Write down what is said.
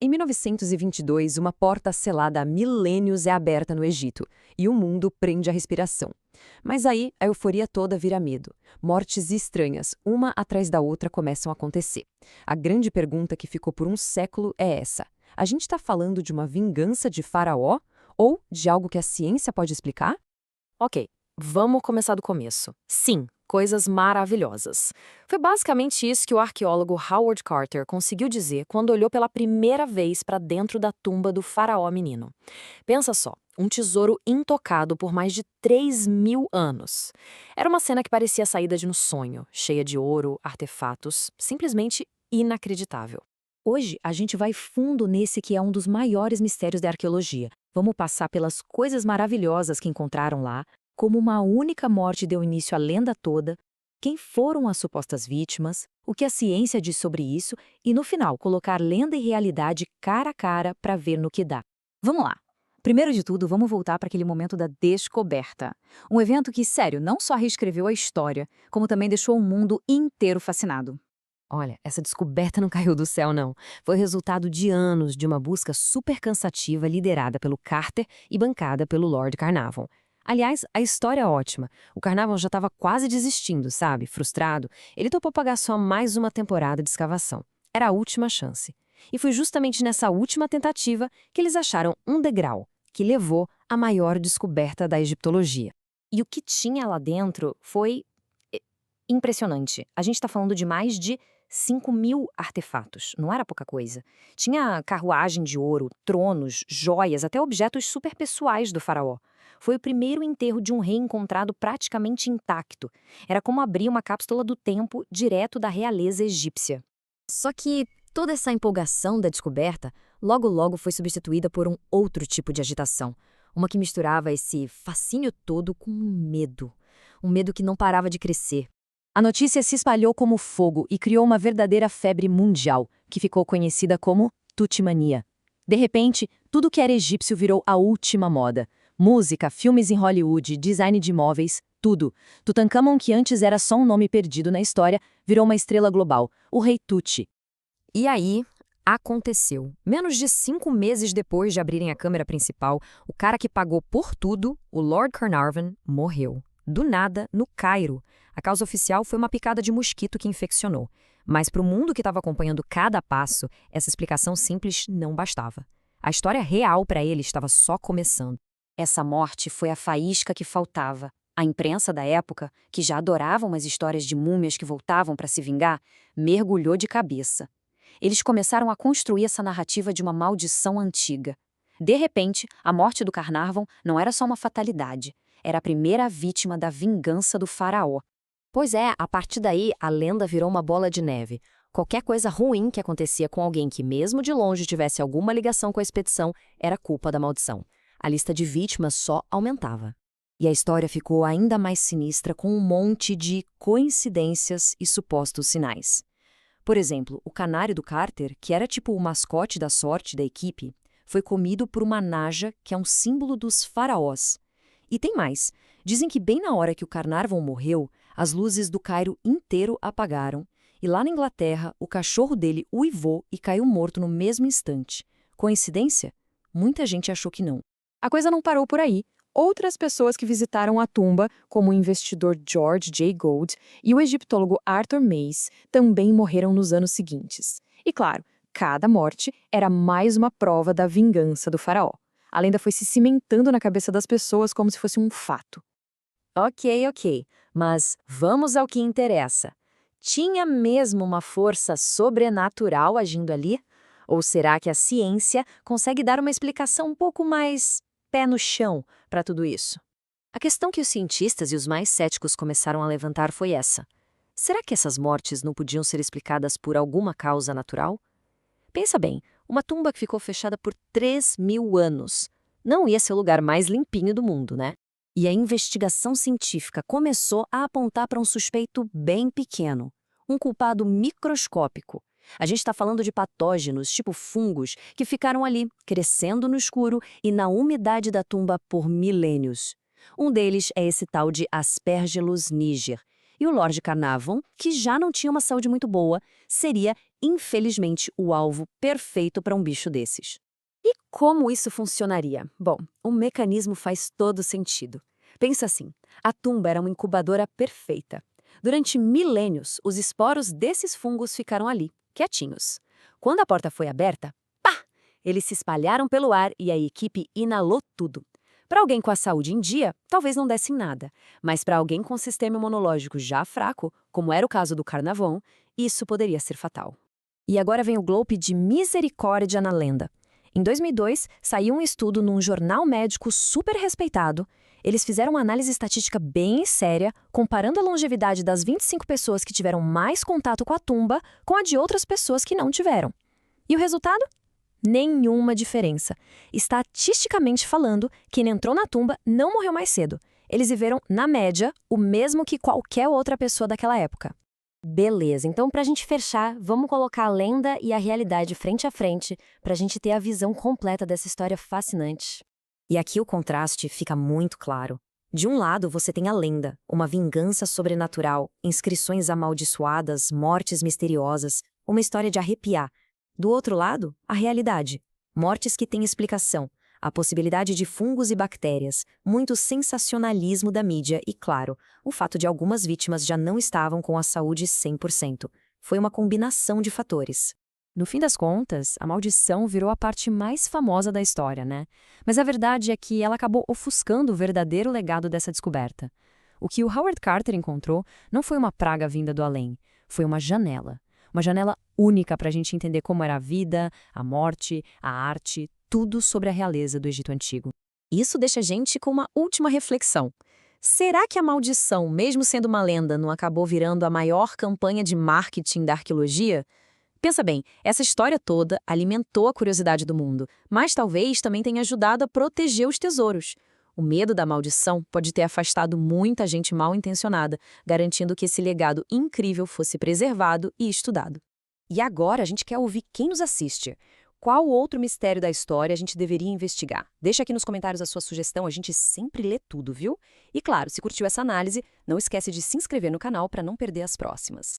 Em 1922, uma porta selada há milênios é aberta no Egito, e o mundo prende a respiração. Mas aí, a euforia toda vira medo. Mortes estranhas, uma atrás da outra, começam a acontecer. A grande pergunta que ficou por um século é essa: a gente está falando de uma vingança de Faraó ou de algo que a ciência pode explicar? Ok, vamos começar do começo. Sim, coisas maravilhosas. Foi basicamente isso que o arqueólogo Howard Carter conseguiu dizer quando olhou pela primeira vez para dentro da tumba do faraó menino. Pensa só, um tesouro intocado por mais de 3.000 anos. Era uma cena que parecia saída de um sonho, cheia de ouro, artefatos, simplesmente inacreditável. Hoje, a gente vai fundo nesse que é um dos maiores mistérios da arqueologia. Vamos passar pelas coisas maravilhosas que encontraram lá, como uma única morte deu início à lenda toda, quem foram as supostas vítimas, o que a ciência diz sobre isso e, no final, colocar lenda e realidade cara a cara para ver no que dá. Vamos lá! Primeiro de tudo, vamos voltar para aquele momento da descoberta. Um evento que, sério, não só reescreveu a história, como também deixou o mundo inteiro fascinado. Olha, essa descoberta não caiu do céu, não. Foi resultado de anos de uma busca super cansativa liderada pelo Carter e bancada pelo Lord Carnarvon. Aliás, a história é ótima. O Carnarvon já estava quase desistindo, sabe? Frustrado. Ele topou pagar só mais uma temporada de escavação. Era a última chance. E foi justamente nessa última tentativa que eles acharam um degrau, que levou à maior descoberta da egiptologia. E o que tinha lá dentro foi impressionante. A gente está falando de mais de 5.000 artefatos, não era pouca coisa. Tinha carruagem de ouro, tronos, joias, até objetos super pessoais do faraó. Foi o primeiro enterro de um rei encontrado praticamente intacto. Era como abrir uma cápsula do tempo direto da realeza egípcia. Só que toda essa empolgação da descoberta logo logo foi substituída por um outro tipo de agitação. Uma que misturava esse fascínio todo com um medo. Um medo que não parava de crescer. A notícia se espalhou como fogo e criou uma verdadeira febre mundial, que ficou conhecida como Tutimania. De repente, tudo que era egípcio virou a última moda. Música, filmes em Hollywood, design de imóveis, tudo. Tutankhamon, que antes era só um nome perdido na história, virou uma estrela global, o Rei Tut. E aí, aconteceu. Menos de 5 meses depois de abrirem a câmera principal, o cara que pagou por tudo, o Lord Carnarvon, morreu. Do nada, no Cairo. A causa oficial foi uma picada de mosquito que infeccionou. Mas para o mundo que estava acompanhando cada passo, essa explicação simples não bastava. A história real para ele estava só começando. Essa morte foi a faísca que faltava. A imprensa da época, que já adorava umas histórias de múmias que voltavam para se vingar, mergulhou de cabeça. Eles começaram a construir essa narrativa de uma maldição antiga. De repente, a morte do Carnarvon não era só uma fatalidade, era a primeira vítima da vingança do faraó. Pois é, a partir daí, a lenda virou uma bola de neve. Qualquer coisa ruim que acontecia com alguém que, mesmo de longe, tivesse alguma ligação com a expedição, era culpa da maldição. A lista de vítimas só aumentava. E a história ficou ainda mais sinistra com um monte de coincidências e supostos sinais. Por exemplo, o canário do Carter, que era tipo o mascote da sorte da equipe, foi comido por uma naja, que é um símbolo dos faraós. E tem mais. Dizem que bem na hora que o Carnarvon morreu, as luzes do Cairo inteiro apagaram, e lá na Inglaterra, o cachorro dele uivou e caiu morto no mesmo instante. Coincidência? Muita gente achou que não. A coisa não parou por aí. Outras pessoas que visitaram a tumba, como o investidor George J. Gould e o egiptólogo Arthur Mace, também morreram nos anos seguintes. E claro, cada morte era mais uma prova da vingança do faraó. A lenda foi se cimentando na cabeça das pessoas como se fosse um fato. Ok, mas vamos ao que interessa. Tinha mesmo uma força sobrenatural agindo ali? Ou será que a ciência consegue dar uma explicação um pouco mais pé no chão para tudo isso? A questão que os cientistas e os mais céticos começaram a levantar foi essa. Será que essas mortes não podiam ser explicadas por alguma causa natural? Pensa bem, uma tumba que ficou fechada por 3.000 anos. Não ia ser o lugar mais limpinho do mundo, né? E a investigação científica começou a apontar para um suspeito bem pequeno, um culpado microscópico. A gente está falando de patógenos, tipo fungos, que ficaram ali, crescendo no escuro e na umidade da tumba por milênios. Um deles é esse tal de Aspergillus niger. E o Lord Carnarvon, que já não tinha uma saúde muito boa, seria infelizmente, o alvo perfeito para um bicho desses. E como isso funcionaria? Bom, o mecanismo faz todo sentido. Pensa assim, a tumba era uma incubadora perfeita. Durante milênios, os esporos desses fungos ficaram ali, quietinhos. Quando a porta foi aberta, pá! Eles se espalharam pelo ar e a equipe inalou tudo. Para alguém com a saúde em dia, talvez não desse em nada, mas para alguém com sistema imunológico já fraco, como era o caso do Carnavão, isso poderia ser fatal. E agora vem o golpe de misericórdia na lenda. Em 2002, saiu um estudo num jornal médico super respeitado. Eles fizeram uma análise estatística bem séria, comparando a longevidade das 25 pessoas que tiveram mais contato com a tumba com a de outras pessoas que não tiveram. E o resultado? Nenhuma diferença. Estatisticamente falando, quem entrou na tumba não morreu mais cedo. Eles viveram, na média, o mesmo que qualquer outra pessoa daquela época. Beleza, então pra gente fechar, vamos colocar a lenda e a realidade frente a frente pra gente ter a visão completa dessa história fascinante. E aqui o contraste fica muito claro. De um lado, você tem a lenda, uma vingança sobrenatural, inscrições amaldiçoadas, mortes misteriosas, uma história de arrepiar. Do outro lado, a realidade. Mortes que têm explicação, a possibilidade de fungos e bactérias, muito sensacionalismo da mídia e, claro, o fato de algumas vítimas já não estavam com a saúde 100%. Foi uma combinação de fatores. No fim das contas, a maldição virou a parte mais famosa da história, né? Mas a verdade é que ela acabou ofuscando o verdadeiro legado dessa descoberta. O que o Howard Carter encontrou não foi uma praga vinda do além, foi uma janela. Uma janela única para a gente entender como era a vida, a morte, a arte, tudo sobre a realeza do Egito Antigo. Isso deixa a gente com uma última reflexão. Será que a maldição, mesmo sendo uma lenda, não acabou virando a maior campanha de marketing da arqueologia? Pensa bem, essa história toda alimentou a curiosidade do mundo, mas talvez também tenha ajudado a proteger os tesouros. O medo da maldição pode ter afastado muita gente mal intencionada, garantindo que esse legado incrível fosse preservado e estudado. E agora a gente quer ouvir quem nos assiste. Qual outro mistério da história a gente deveria investigar? Deixa aqui nos comentários a sua sugestão, a gente sempre lê tudo, viu? E claro, se curtiu essa análise, não esquece de se inscrever no canal para não perder as próximas.